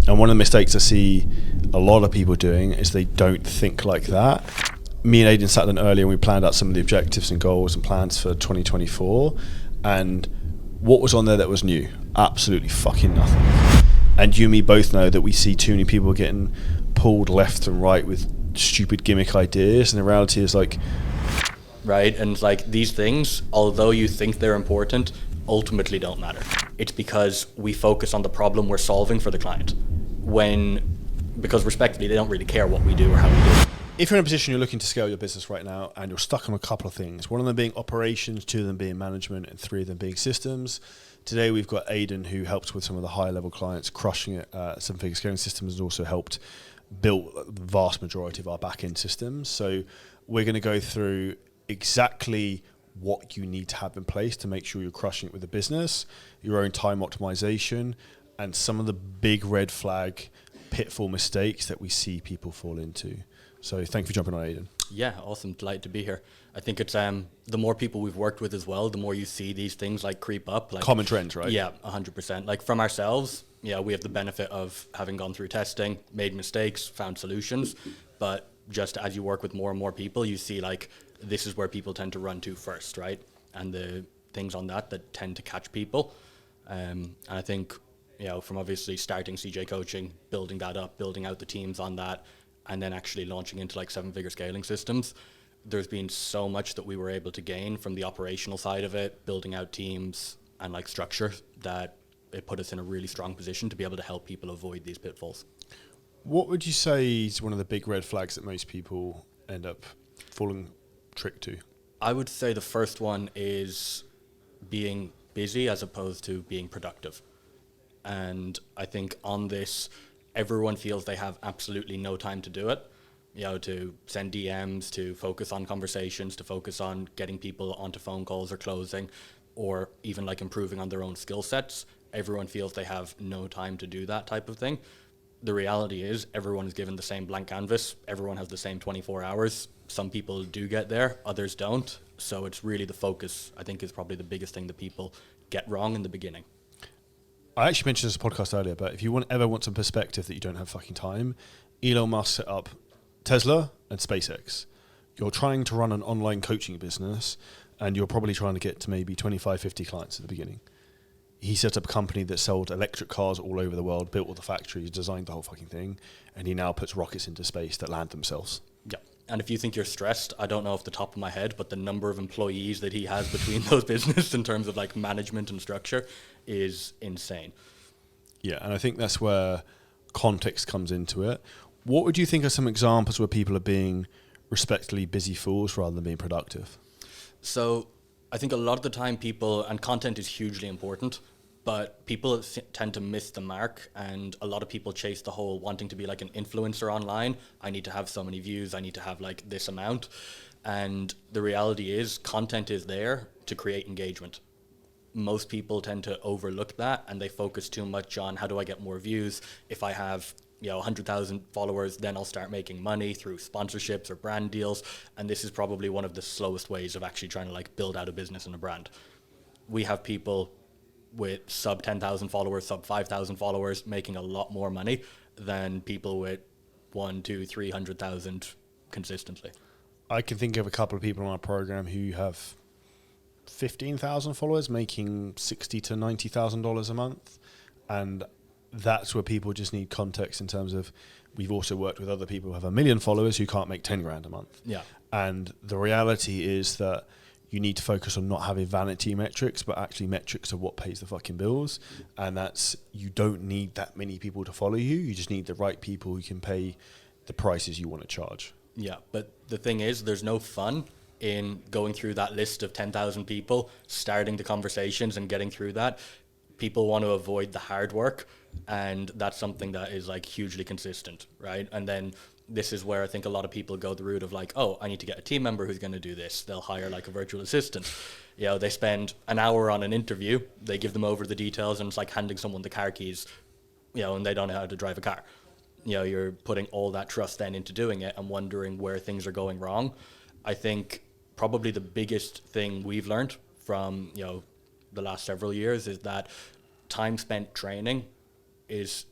And one of the mistakes I see a lot of people doing is they don't think like that. Me and Aidan sat down earlier and we planned out some of the objectives and goals and plans for 2024. And what was on there that was new? Absolutely fucking nothing. And you and me both know that we see too many people getting pulled left and right with stupid gimmick ideas, and the reality is like... Right, and like these things, although you think they're important, ultimately don't matter. It's because we focus on the problem we're solving for the client. Because respectively, they don't really care what we do or how we do it. If you're in a position you're looking to scale your business right now and you're stuck on a couple of things, one of them being operations, two of them being management, and three of them being systems. Today we've got Aidan, who helps with some of the higher level clients, crushing it. Seven-figure scaling systems has also helped build the vast majority of our back-end systems. So we're going to go through exactly what you need to have in place to make sure you're crushing it with the business, your own time optimization, and some of the big red flag pitfall mistakes that we see people fall into. So thank you for jumping on, Aidan. Yeah, awesome. Delighted to be here. I think it's the more people we've worked with as well, the more you see these things like creep up. Like common trends, right? Yeah, 100%. Like from ourselves, yeah, we have the benefit of having gone through testing, made mistakes, found solutions. But just as you work with more and more people, you see like this is where people tend to run to first, right? And the things on that tend to catch people. And I think, from obviously starting CJ coaching, building that up, building out the teams on that, and then actually launching into like seven-figure scaling systems, there's been so much that we were able to gain from the operational side of it, building out teams and like structure, that it put us in a really strong position to be able to help people avoid these pitfalls. What would you say is one of the big red flags that most people end up falling trick to? I would say the first one is being busy as opposed to being productive. And I think on this, everyone feels they have absolutely no time to do it, to send DMs, to focus on conversations, to focus on getting people onto phone calls or closing, or even like improving on their own skill sets. Everyone feels they have no time to do that type of thing. The reality is everyone is given the same blank canvas. Everyone has the same 24 hours. Some people do get there, others don't. So it's really the focus, I think, is probably the biggest thing that people get wrong in the beginning. I actually mentioned this in a podcast earlier, but if you ever want some perspective that you don't have fucking time, Elon Musk set up Tesla and SpaceX. You're trying to run an online coaching business and you're probably trying to get to maybe 25, 50 clients at the beginning. He set up a company that sold electric cars all over the world, built all the factories, designed the whole fucking thing, and he now puts rockets into space that land themselves. Yeah. And if you think you're stressed, I don't know off the top of my head, but the number of employees that he has between those businesses in terms of like management and structure is insane. Yeah, and I think that's where context comes into it. What would you think are some examples where people are being respectfully busy fools rather than being productive? So I think a lot of the time people, and content is hugely important, but people tend to miss the mark, and a lot of people chase the whole wanting to be like an influencer online. I need to have so many views, I need to have like this amount. And the reality is content is there to create engagement. Most people tend to overlook that and they focus too much on how do I get more views. If I have 100,000 followers, then I'll start making money through sponsorships or brand deals. And this is probably one of the slowest ways of actually trying to like build out a business and a brand. We have people with sub 10,000 followers, sub 5,000 followers, making a lot more money than people with 1, 2, 300,000 consistently. I can think of a couple of people on our program who have 15,000 followers, making $60,000 to $90,000 a month, and that's where people just need context in terms of. We've also worked with other people who have 1 million followers who can't make 10 grand a month. Yeah, and the reality is that you need to focus on not having vanity metrics, but actually metrics of what pays the fucking bills. And that's, you don't need that many people to follow you. You just need the right people who can pay the prices you want to charge. Yeah, but the thing is, there's no fun in going through that list of 10,000 people, starting the conversations and getting through that. People want to avoid the hard work, and that's something that is like hugely consistent, right? And then this is where I think a lot of people go the route of like, oh, I need to get a team member who's going to do this. They'll hire like a virtual assistant. They spend an hour on an interview, they give them over the details, and it's like handing someone the car keys, and they don't know how to drive a car. You're putting all that trust then into doing it and wondering where things are going wrong. I think probably the biggest thing we've learned from, the last several years is that time spent training is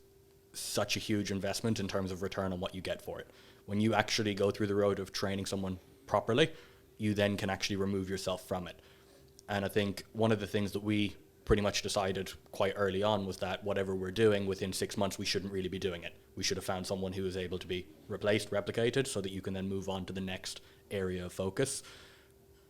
such a huge investment in terms of return on what you get for it. When you actually go through the road of training someone properly, you then can actually remove yourself from it. And I think one of the things that we pretty much decided quite early on was that whatever we're doing within 6 months, we shouldn't really be doing it. We should have found someone who is able to be replaced, replicated, so that you can then move on to the next area of focus.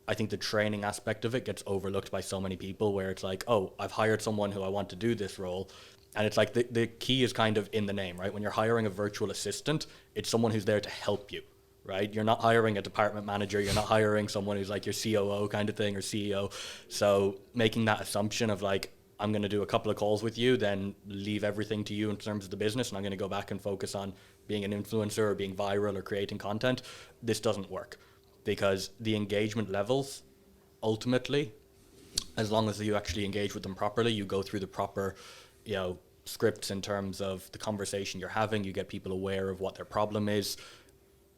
I think the training aspect of it gets overlooked by so many people, where it's like, oh, I've hired someone who I want to do this role. And it's like the key is kind of in the name, right? When you're hiring a virtual assistant, it's someone who's there to help you, right? You're not hiring a department manager. You're not hiring someone who's like your COO kind of thing or CEO. So making that assumption of like, I'm going to do a couple of calls with you, then leave everything to you in terms of the business, and I'm going to go back and focus on being an influencer or being viral or creating content, this doesn't work. Because the engagement levels, ultimately, as long as you actually engage with them properly, you go through the proper, scripts in terms of the conversation you're having, you get people aware of what their problem is,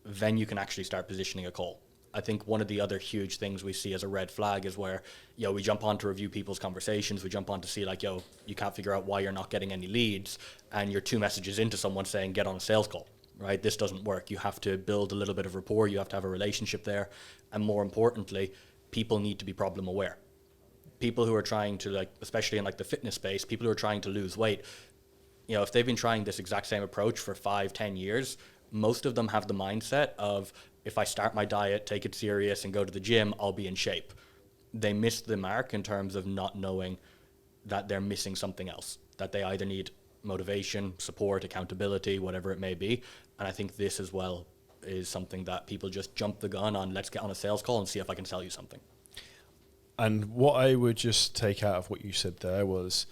then you can actually start positioning a call. I think one of the other huge things we see as a red flag is where, we jump on to review people's conversations, we jump on to see like, you can't figure out why you're not getting any leads, and you're 2 messages into someone saying, get on a sales call, right? This doesn't work. You have to build a little bit of rapport, you have to have a relationship there, and more importantly, people need to be problem aware. People who are trying to, like, especially in like the fitness space, people who are trying to lose weight, if they've been trying this exact same approach for 5-10 years, most of them have the mindset of, if I start my diet, take it serious, and go to the gym, I'll be in shape. They miss the mark in terms of not knowing that they're missing something else, that they either need motivation, support, accountability, whatever it may be. And I think this as well is something that people just jump the gun on. Let's get on a sales call and see if I can sell you something. And what I would just take out of what you said there was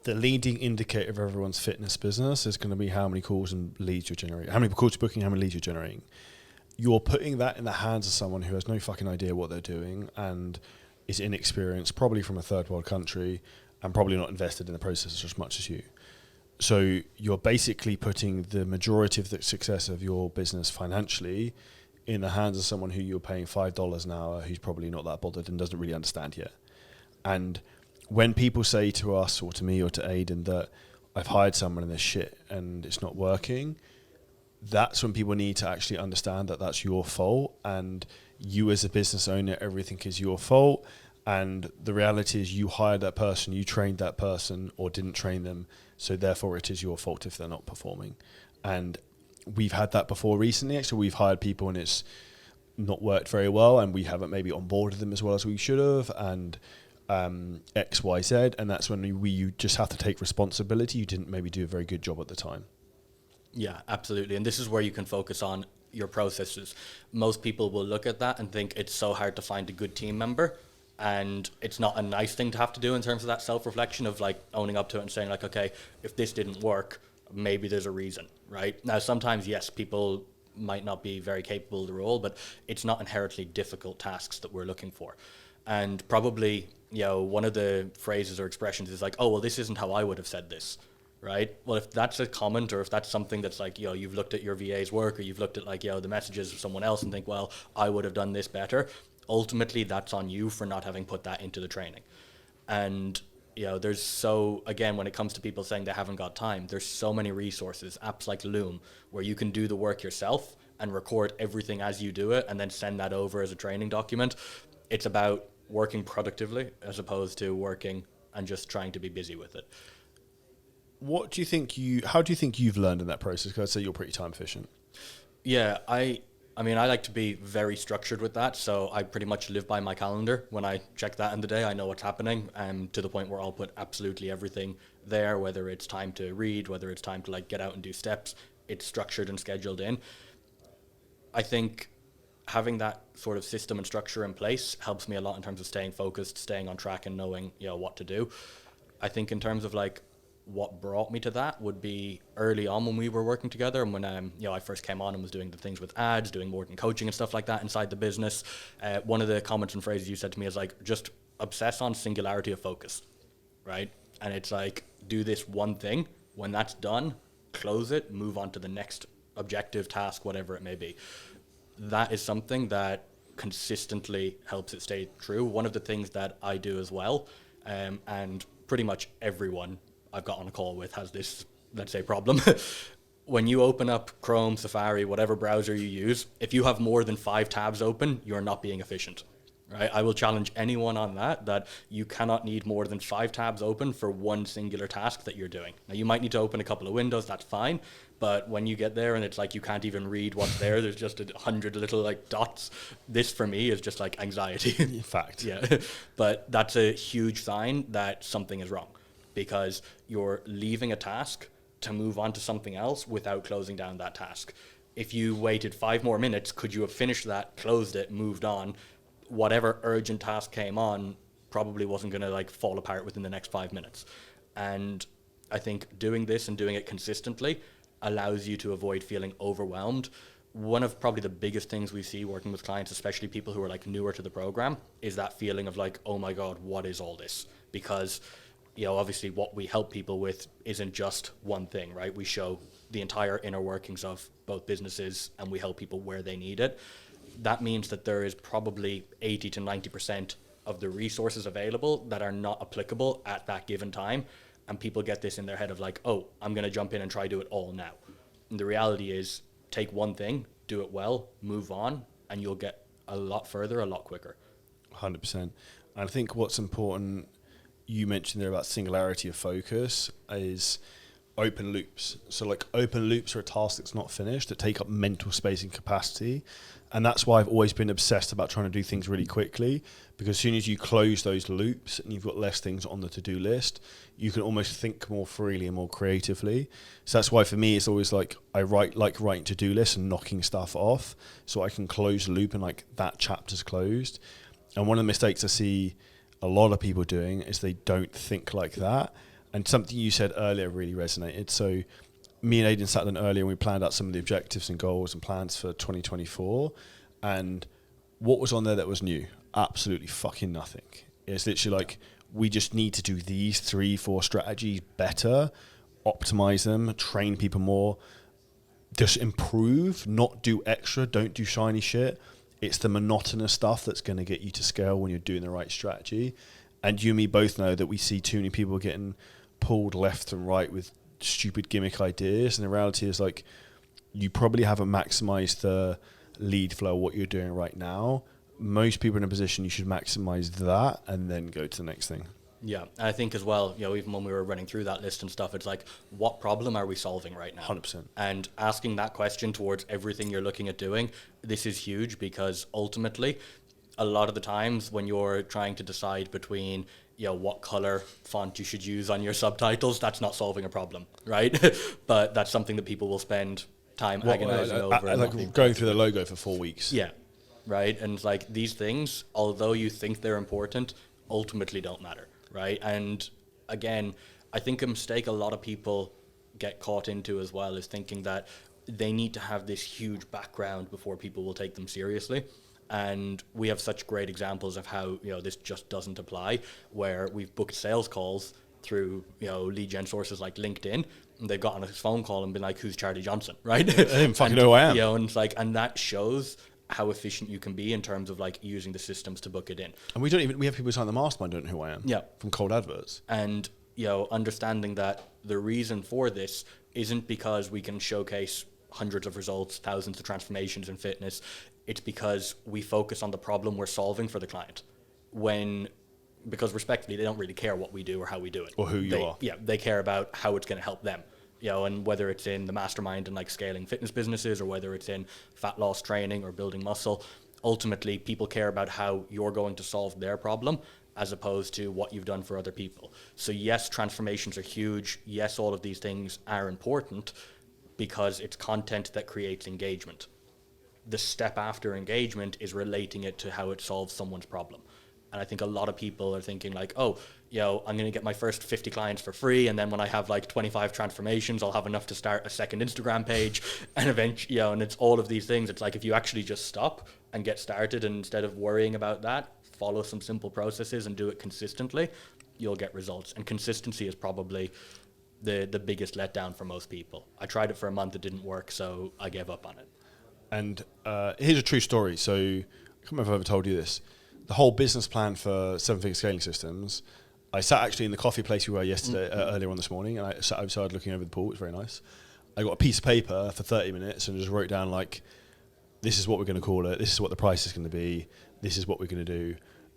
the leading indicator of everyone's fitness business is going to be how many calls and leads you're generating, how many calls you're booking, how many leads you're generating. You're putting that in the hands of someone who has no fucking idea what they're doing and is inexperienced, probably from a third world country, and probably not invested in the process as much as you. So you're basically putting the majority of the success of your business financially in the hands of someone who you're paying $5 an hour, who's probably not that bothered and doesn't really understand yet. And when people say to us or to me or to Aidan that I've hired someone and they're shit and it's not working, that's when people need to actually understand that that's your fault, and you as a business owner, everything is your fault. And the reality is you hired that person, you trained that person or didn't train them, so therefore it is your fault if they're not performing. And we've had that before recently. Actually, we've hired people and it's not worked very well, and we haven't maybe onboarded them as well as we should have, and X, Y, Z. And that's when you just have to take responsibility. You didn't maybe do a very good job at the time. Yeah, absolutely. And this is where you can focus on your processes. Most people will look at that and think it's so hard to find a good team member. And it's not a nice thing to have to do in terms of that self-reflection of like owning up to it and saying like, okay, if this didn't work, maybe there's a reason, right? Now, sometimes, yes, people might not be very capable of the role, but it's not inherently difficult tasks that we're looking for. And probably, one of the phrases or expressions is like, oh, well, this isn't how I would have said this, right? Well, if that's a comment, or if that's something that's like, you've looked at your VA's work, or you've looked at like, the messages of someone else and think, well, I would have done this better. Ultimately, that's on you for not having put that into the training. And, again, when it comes to people saying they haven't got time, there's so many resources, apps like Loom, where you can do the work yourself and record everything as you do it and then send that over as a training document. It's about working productively as opposed to working and just trying to be busy with it. How do you think you've learned in that process? Because I'd say you're pretty time efficient. Yeah, I like to be very structured with that. So I pretty much live by my calendar. When I check that in the day, I know what's happening, to the point where I'll put absolutely everything there, whether it's time to read, whether it's time to like get out and do steps. It's structured and scheduled in. I think having that sort of system and structure in place helps me a lot in terms of staying focused, staying on track, and knowing, what to do. I think in terms of like what brought me to that would be early on when we were working together, and when I first came on and was doing the things with ads, doing more than coaching and stuff like that inside the business. One of the comments and phrases you said to me is like, just obsess on singularity of focus, right? And it's like, do this one thing. When that's done, close it, move on to the next objective, task, whatever it may be. That is something that consistently helps it stay true. One of the things that I do as well, and pretty much everyone I've got on a call with has this let's say, problem. When you open up Chrome, Safari, whatever browser you use, if you have more than 5 tabs open, you're not being efficient. Right? I will challenge anyone on that you cannot need more than 5 tabs open for one singular task that you're doing. Now, you might need to open a couple of windows, that's fine, but when you get there and it's like you can't even read what's there, there's just 100 little like dots. This, for me, is just like anxiety. Fact. Yeah, but that's a huge sign that something is wrong, because you're leaving a task to move on to something else without closing down that task. If you waited 5 more minutes, could you have finished that, closed it, moved on? Whatever urgent task came on probably wasn't going to like fall apart within the next 5 minutes. And I think doing this and doing it consistently allows you to avoid feeling overwhelmed. One of probably the biggest things we see working with clients, especially people who are like newer to the program, is that feeling of like, oh my God, what is all this? Because, you know, obviously what we help people with isn't just one thing, right? We show the entire inner workings of both businesses and we help people where they need it. That means that there is probably 80 to 90% of the resources available that are not applicable at that given time. And people get this in their head of like, oh, I'm going to jump in and try do it all now. And the reality is, take one thing, do it well, move on, and you'll get a lot further, a lot quicker. 100%. And I think what's important, you mentioned there about singularity of focus, is open loops. So like open loops are a task that's not finished, that take up mental space and capacity. And that's why I've always been obsessed about trying to do things really quickly, because as soon as you close those loops and you've got less things on the to-do list, you can almost think more freely and more creatively. So that's why for me, it's always like I like writing to-do lists and knocking stuff off so I can close the loop and like that chapter's closed. And one of the mistakes I see a lot of people doing is they don't think like that. And something you said earlier really resonated. So me and Aidan sat down earlier and we planned out some of the objectives and goals and plans for 2024. And what was on there that was new? Absolutely fucking nothing. It's literally like, we just need to do these 3-4 strategies better, optimize them, train people more, just improve, not do extra, don't do shiny shit. It's the monotonous stuff that's going to get you to scale when you're doing the right strategy. And you and me both know that we see too many people getting pulled left and right with stupid gimmick ideas, and the reality is like you probably haven't maximized the lead flow of what you're doing right now. Most people in a position, you should maximize that and then go to the next thing. Yeah, and I think as well, you know, even when we were running through that list and stuff, it's like, what problem are we solving right now? 100%. And asking that question towards everything you're looking at doing, this is huge, because ultimately, a lot of the times when you're trying to decide between, you know, what color font you should use on your subtitles, that's not solving a problem, right? But that's something that people will spend time agonizing over. Like going through the logo for 4 weeks. Yeah, right? And it's like, these things, although you think they're important, ultimately don't matter, right? And again, I think a mistake a lot of people get caught into as well is thinking that they need to have this huge background before people will take them seriously. And we have such great examples of how, you know, this just doesn't apply, where we've booked sales calls through, you know, lead gen sources like LinkedIn, and they've gotten a phone call and been like, who's Charlie Johnson, right? I didn't fucking know who I am. You know, and it's like, and that shows how efficient you can be in terms of like using the systems to book it in. And we have people sign the mastermind don't know who I am. Yeah. From cold adverts. And, you know, understanding that the reason for this isn't because we can showcase hundreds of results, thousands of transformations in fitness. It's because we focus on the problem we're solving for the client. Because respectively, they don't really care what we do or how we do it. Or who you are. Yeah, they care about how it's going to help them. You know, and whether it's in the mastermind and like scaling fitness businesses, or whether it's in fat loss training or building muscle, ultimately people care about how you're going to solve their problem as opposed to what you've done for other people. So yes, transformations are huge. Yes, all of these things are important because it's content that creates engagement. The step after engagement is relating it to how it solves someone's problem. And I think a lot of people are thinking like, oh, you know, I'm going to get my first 50 clients for free, and then when I have like 25 transformations, I'll have enough to start a second Instagram page, and eventually, you know, and it's all of these things. It's like, if you actually just stop and get started, and instead of worrying about that, follow some simple processes and do it consistently, you'll get results. And consistency is probably the biggest letdown for most people. I tried it for a month, it didn't work, so I gave up on it. And here's a true story. So I can't remember if I ever told you this. The whole business plan for 7-figure scaling systems, I sat actually in the coffee place we were yesterday, earlier on this morning, and I sat outside looking over the pool. It was very nice. I got a piece of paper for 30 minutes and just wrote down, like, this is what we're going to call it, this is what the price is going to be, this is what we're going to do.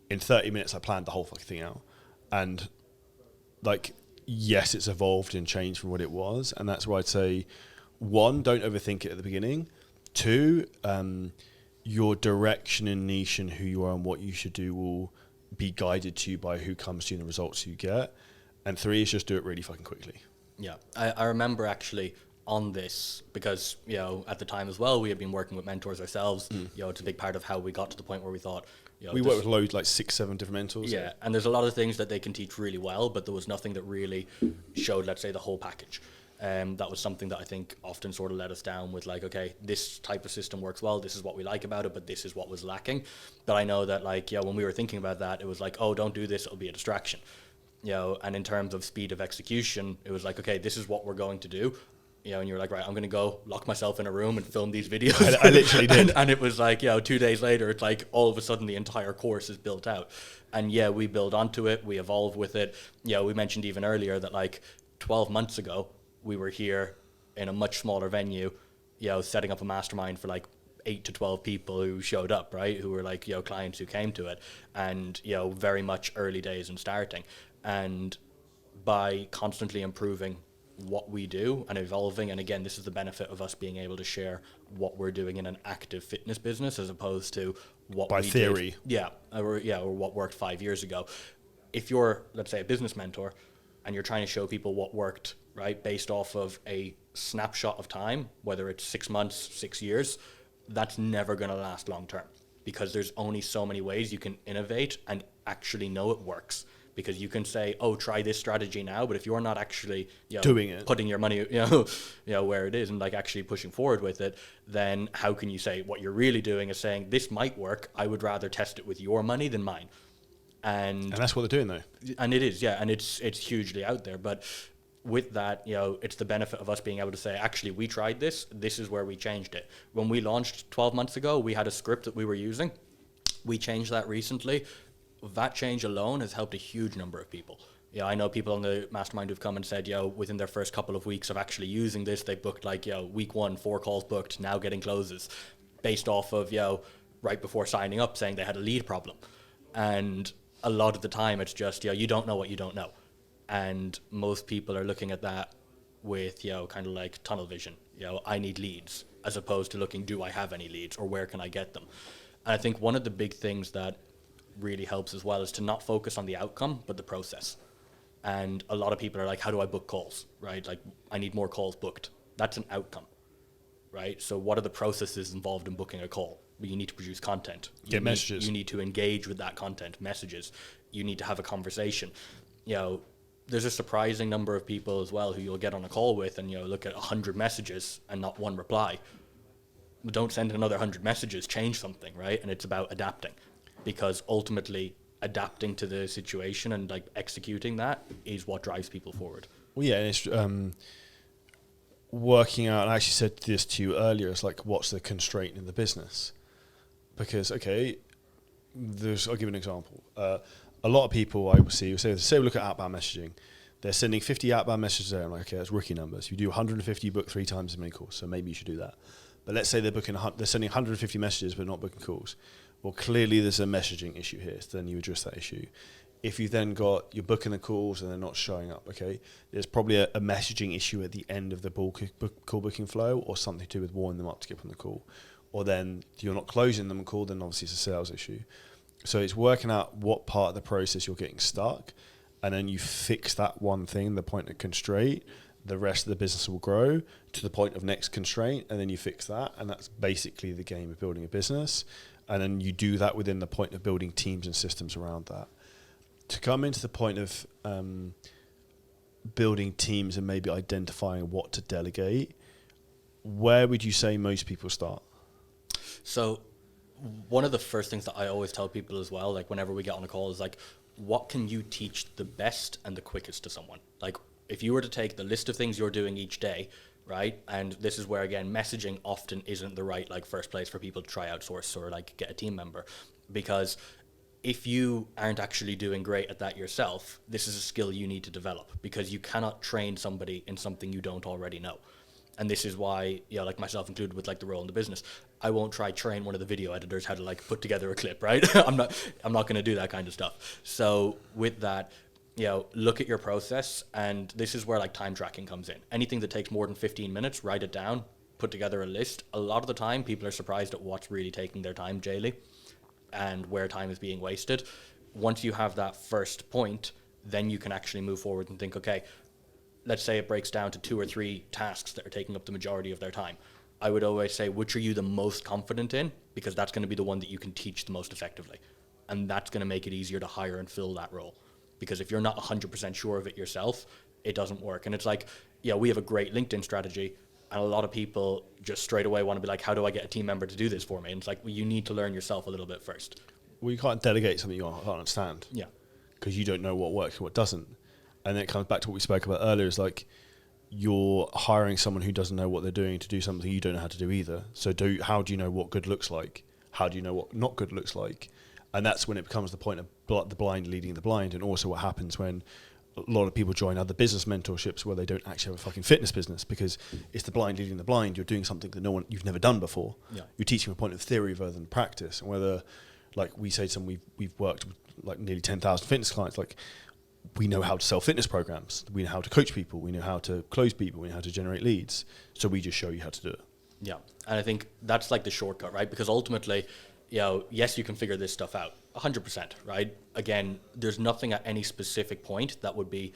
In 30 minutes, I planned the whole fucking thing out. And, like, yes, it's evolved and changed from what it was. And that's why I'd say, one, don't overthink it at the beginning. Two, your direction and niche and who you are and what you should do will be guided to you by who comes to you and the results you get. And three is just do it really fucking quickly. Yeah, I remember actually on this, because, you know, at the time as well, we had been working with mentors ourselves. You know, it's a big part of how we got to the point where we thought, you know, we work with loads, like 6-7 different mentors. Yeah, and there's a lot of things that they can teach really well, but there was nothing that really showed, let's say, the whole package. That was something that I think often sort of let us down with, like, okay, this type of system works well, this is what we like about it, but this is what was lacking. But I know that, like, yeah, when we were thinking about that, it was like, oh, don't do this, it'll be a distraction. You know, and in terms of speed of execution, it was like, okay, this is what we're going to do. You know, and you're like, right, I'm going to go lock myself in a room and film these videos. I literally did. And it was like, you know, 2 days later, it's like all of a sudden the entire course is built out. And yeah, we build onto it, we evolve with it. You know, we mentioned even earlier that like 12 months ago, we were here in a much smaller venue, you know, setting up a mastermind for like 8 to 12 people who showed up, right? Who were like, you know, clients who came to it, and, you know, very much early days and starting. And by constantly improving what we do and evolving, and again, this is the benefit of us being able to share what we're doing in an active fitness business as opposed to what by we theory. did. Or what worked 5 years ago. If you're, let's say, a business mentor and you're trying to show people what worked, right, based off of a snapshot of time, whether it's 6 months, 6 years, that's never going to last long term, because there's only so many ways you can innovate and actually know it works. Because you can say, oh, try this strategy now, but if you're not actually, you know, doing it, putting your money, where it is, and like actually pushing forward with it, then how can you say what you're really doing is saying this might work? I would rather test it with your money than mine. And that's what they're doing, though. And it is, yeah, and it's hugely out there. But with that, you know, it's the benefit of us being able to say, actually, we tried this. This is where we changed it. When we launched 12 months ago, we had a script that we were using. We changed that recently. That change alone has helped a huge number of people. Yeah, I know people on the mastermind who've come and said, within their first couple of weeks of actually using this, they booked like, week 1, 4 calls booked, now getting closes based off of, right before signing up saying they had a lead problem. And a lot of the time it's just, you don't know what you don't know. And most people are looking at that with, kind of like tunnel vision. I need leads, as opposed to looking, do I have any leads, or where can I get them? And I think one of the big things that really helps as well is to not focus on the outcome, but the process. And a lot of people are like, how do I book calls, right? Like, I need more calls booked. That's an outcome, right? So what are the processes involved in booking a call? Well, you need to produce content. Get messages. You need to engage with that content, messages. You need to have a conversation. There's a surprising number of people as well who you'll get on a call with and, look at 100 messages and not one reply. But don't send another 100 messages, change something, right? And it's about adapting. Because ultimately, adapting to the situation and like executing that is what drives people forward. Well, yeah, and it's working out. And I actually said this to you earlier. It's like, what's the constraint in the business? Because I'll give you an example. A lot of people I will see, say we look at outbound messaging. They're sending 50 outbound messages there. I'm like, okay, that's rookie numbers. You do 150, you book 3 times as many calls. So maybe you should do that. But let's say they're sending 150 messages but not booking calls. Well, clearly there's a messaging issue here, so then you address that issue. If you then you're booking the calls and they're not showing up, okay, there's probably a messaging issue at the end of the call booking flow, or something to do with warming them up to get on the call. Or then you're not closing them a call, then obviously it's a sales issue. So it's working out what part of the process you're getting stuck, and then you fix that one thing, the point of constraint. The rest of the business will grow to the point of next constraint, and then you fix that, and that's basically the game of building a business. And then you do that within the point of building teams and systems around that. To come into the point of building teams and maybe identifying what to delegate, where would you say most people start? So one of the first things that I always tell people as well, like whenever we get on a call, is like, what can you teach the best and the quickest to someone? Like, if you were to take the list of things you're doing each day, right? And this is where, again, messaging often isn't the right, like, first place for people to try outsource or, like, get a team member. Because if you aren't actually doing great at that yourself, this is a skill you need to develop, because you cannot train somebody in something you don't already know. And this is why, like myself included with like the role in the business, I won't try train one of the video editors how to like put together a clip, right? I'm not going to do that kind of stuff. So with that, look at your process, and this is where like time tracking comes in. Anything that takes more than 15 minutes, write it down, put together a list. A lot of the time, people are surprised at what's really taking their time daily and where time is being wasted. Once you have that first point, then you can actually move forward and think, okay, let's say it breaks down to 2 or 3 tasks that are taking up the majority of their time. I would always say, which are you the most confident in? Because that's going to be the one that you can teach the most effectively. And that's going to make it easier to hire and fill that role. Because if you're not 100% sure of it yourself, it doesn't work. And it's like, we have a great LinkedIn strategy, and a lot of people just straight away want to be like, how do I get a team member to do this for me? And it's like, well, you need to learn yourself a little bit first. Well, you can't delegate something you can't understand. Yeah. Because you don't know what works and what doesn't. And then it comes back to what we spoke about earlier, is like, you're hiring someone who doesn't know what they're doing to do something you don't know how to do either. So how do you know what good looks like? How do you know what not good looks like? And that's when it becomes the point of the blind leading the blind. And also what happens when a lot of people join other business mentorships where they don't actually have a fucking fitness business, because it's the blind leading the blind. You're doing something that you've never done before. Yeah. You're teaching a point of theory rather than practice. And whether, like we say to them, we've worked with like nearly 10,000 fitness clients, like, we know how to sell fitness programs. We know how to coach people. We know how to close people. We know how to generate leads. So we just show you how to do it. Yeah. And I think that's like the shortcut, right? Because ultimately, yes, you can figure this stuff out 100%, right? Again, there's nothing at any specific point that would be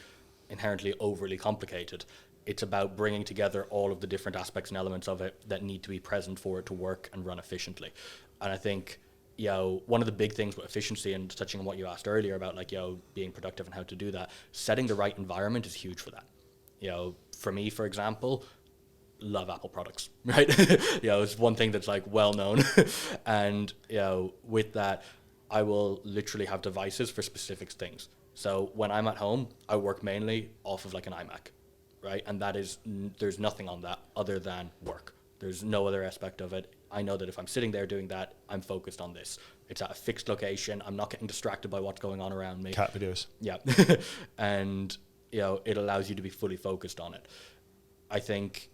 inherently overly complicated. It's about bringing together all of the different aspects and elements of it that need to be present for it to work and run efficiently. And I think, one of the big things with efficiency, and touching on what you asked earlier about like, being productive and how to do that, setting the right environment is huge for that. For me, for example, love Apple products, right? It's one thing that's like well known. And, with that, I will literally have devices for specific things. So when I'm at home, I work mainly off of like an iMac, right? And there's nothing on that other than work. There's no other aspect of it. I know that if I'm sitting there doing that, I'm focused on this. It's at a fixed location. I'm not getting distracted by what's going on around me. Cat videos. Yeah. And, it allows you to be fully focused on it. I think,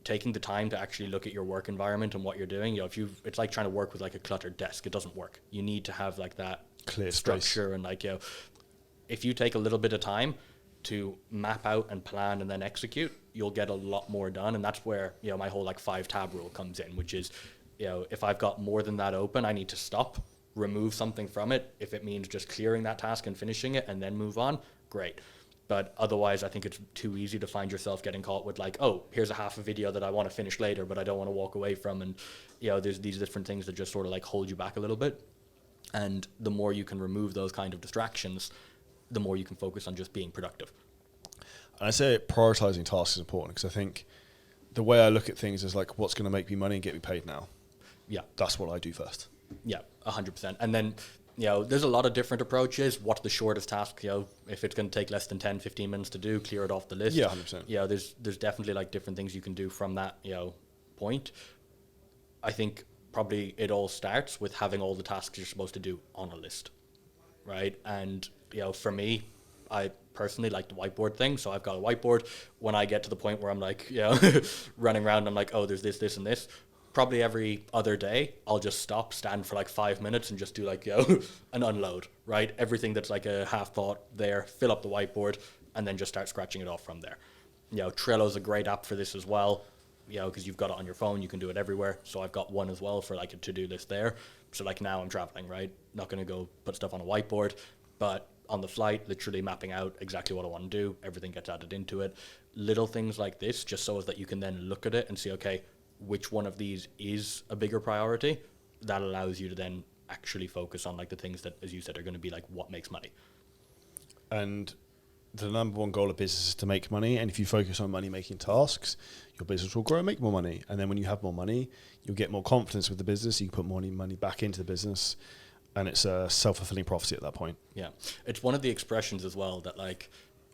taking the time to actually look at your work environment and what you're doing, it's like trying to work with like a cluttered desk. It doesn't work. You need to have like that clear structure space. And like, if you take a little bit of time to map out and plan and then execute, you'll get a lot more done. And that's where, my whole like 5-tab rule comes in, which is, if I've got more than that open, I need to stop, remove something from it. If it means just clearing that task and finishing it and then move on, great. But otherwise, I think it's too easy to find yourself getting caught with like, oh, here's a half a video that I want to finish later, but I don't want to walk away from. And, there's these different things that just sort of like hold you back a little bit. And the more you can remove those kind of distractions, the more you can focus on just being productive. And I say prioritizing tasks is important, because I think the way I look at things is like, what's going to make me money and get me paid now? Yeah. That's what I do first. Yeah, 100%. And then, there's a lot of different approaches. What's the shortest task? If it's going to take less than 10, 15 minutes to do, clear it off the list. Yeah, 100%. There's definitely like different things you can do from that, point. I think probably it all starts with having all the tasks you're supposed to do on a list, right? And, for me, I personally like the whiteboard thing. So I've got a whiteboard. When I get to the point where I'm like, running around, I'm like, oh, there's this, this, and this. Probably every other day, I'll just stop, stand for like 5 minutes and just do like, an unload, right? Everything that's like a half thought there, fill up the whiteboard, and then just start scratching it off from there. Trello's a great app for this as well, because you've got it on your phone, you can do it everywhere. So I've got one as well for like a to-do list there. So like now I'm traveling, right? Not going to go put stuff on a whiteboard, but on the flight, literally mapping out exactly what I want to do. Everything gets added into it. Little things like this, just so as that you can then look at it and see, okay, which one of these is a bigger priority. That allows you to then actually focus on like the things that, as you said, are going to be like what makes money. And the number one goal of business is to make money. And if you focus on money making tasks, your business will grow and make more money. And then when you have more money, you'll get more confidence with the business. You can put more money back into the business. And it's a self-fulfilling prophecy at that point. Yeah. It's one of the expressions as well that like,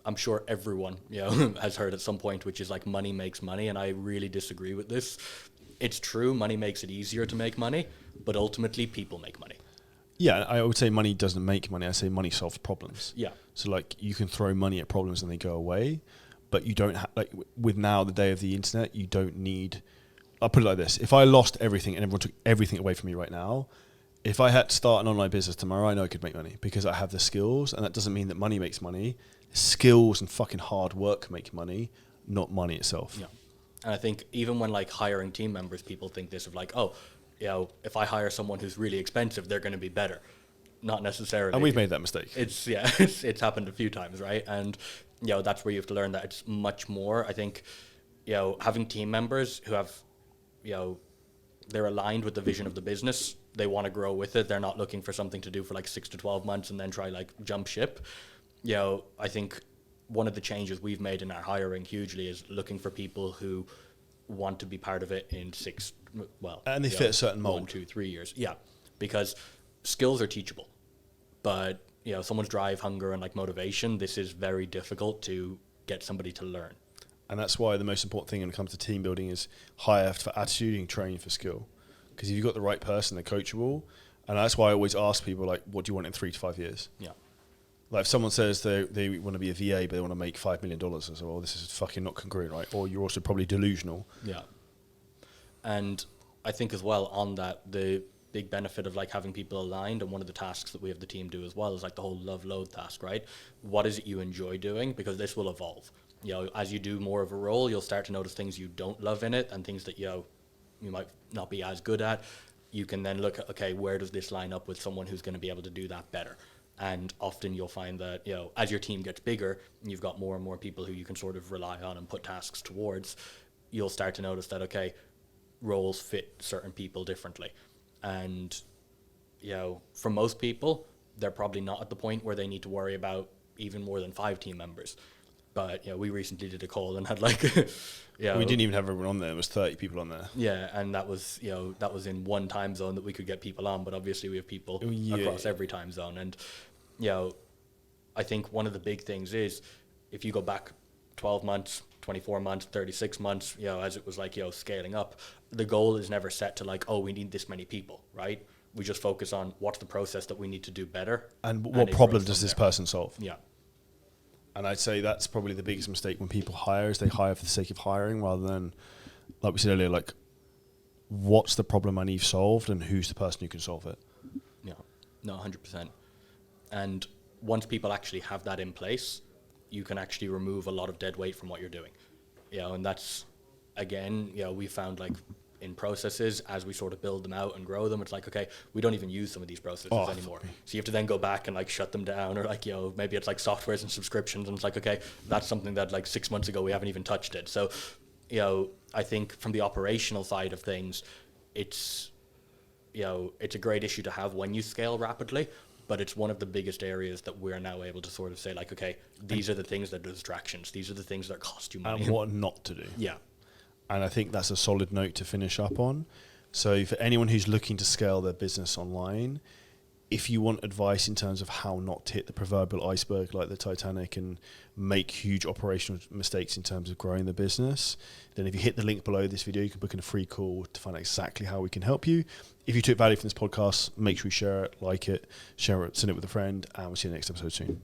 I'm sure everyone, has heard at some point, which is like money makes money. And I really disagree with this. It's true. Money makes it easier to make money, but ultimately people make money. Yeah, I would say money doesn't make money. I say money solves problems. Yeah. So like you can throw money at problems and they go away, but you don't like with now the day of the internet, you don't need. I'll put it like this: if I lost everything and everyone took everything away from me right now, if I had to start an online business tomorrow, I know I could make money because I have the skills, and that doesn't mean that money makes money. Skills and fucking hard work make money, not money itself. Yeah. And I think even when like hiring team members, people think this of like, oh, you know, if I hire someone who's really expensive, they're going to be better. Not necessarily. And we've made that mistake. It's happened a few times, right? And, you know, that's where you have to learn that it's much more. I think, you know, having team members who have, you know, they're aligned with the vision of the business. They want to grow with it. They're not looking for something to do for like 6 to 12 months and then try like jump ship. You know, I think one of the changes we've made in our hiring hugely is looking for people who want to be part of it in and they fit a certain mold. 1, 2, 3 years. Yeah, because skills are teachable, but you know, someone's drive, hunger, and like motivation, this is very difficult to get somebody to learn. And that's why the most important thing when it comes to team building is hire for attitude and train for skill. Because if you've got the right person, they're coachable. And that's why I always ask people, like, what do you want in 3 to 5 years? Yeah. Like if someone says they want to be a VA, but they want to make $5 million, I say, well, this is fucking not congruent, right? Or you're also probably delusional. Yeah. And I think as well on that, the big benefit of like having people aligned, and one of the tasks that we have the team do as well is like the whole love load task, right? What is it you enjoy doing? Because this will evolve. You know, as you do more of a role, you'll start to notice things you don't love in it and things that, you know, you might not be as good at. You can then look at, okay, where does this line up with someone who's going to be able to do that better? And often you'll find that, you know, as your team gets bigger and you've got more and more people who you can sort of rely on and put tasks towards, you'll start to notice that, okay, roles fit certain people differently. And, you know, for most people, they're probably not at the point where they need to worry about even more than 5 team members. But, you know, we recently did a call and had like, we didn't even have everyone on there. There was 30 people on there. Yeah, and that was, you know, that was in one time zone that we could get people on. But obviously we have people across every time zone. And, you know, I think one of the big things is if you go back 12 months, 24 months, 36 months, you know, as it was like, you know, scaling up, the goal is never set to like, oh, we need this many people, right? We just focus on what's the process that we need to do better. And what problem does this person solve? Yeah. And I'd say that's probably the biggest mistake when people hire is they hire for the sake of hiring rather than, like we said earlier, like what's the problem I need solved and who's the person who can solve it? Yeah, no, 100%. And once people actually have that in place, you can actually remove a lot of dead weight from what you're doing. You know, and that's, again, you know, we found like in processes, as we sort of build them out and grow them, it's like, okay, we don't even use some of these processes anymore. So you have to then go back and like shut them down, or like, you know, maybe it's like softwares and subscriptions, and it's like, okay, that's something that like 6 months ago we haven't even touched it. So, you know, I think from the operational side of things, it's, you know, it's a great issue to have when you scale rapidly, but it's one of the biggest areas that we're now able to sort of say like, okay, these are the things that are distractions. These are the things that cost you money. And what not to do. Yeah. And I think that's a solid note to finish up on. So for anyone who's looking to scale their business online, if you want advice in terms of how not to hit the proverbial iceberg like the Titanic and make huge operational mistakes in terms of growing the business, then if you hit the link below this video, you can book in a free call to find out exactly how we can help you. If you took value from this podcast, make sure you share it, like it, share it, send it with a friend, and we'll see you next episode soon.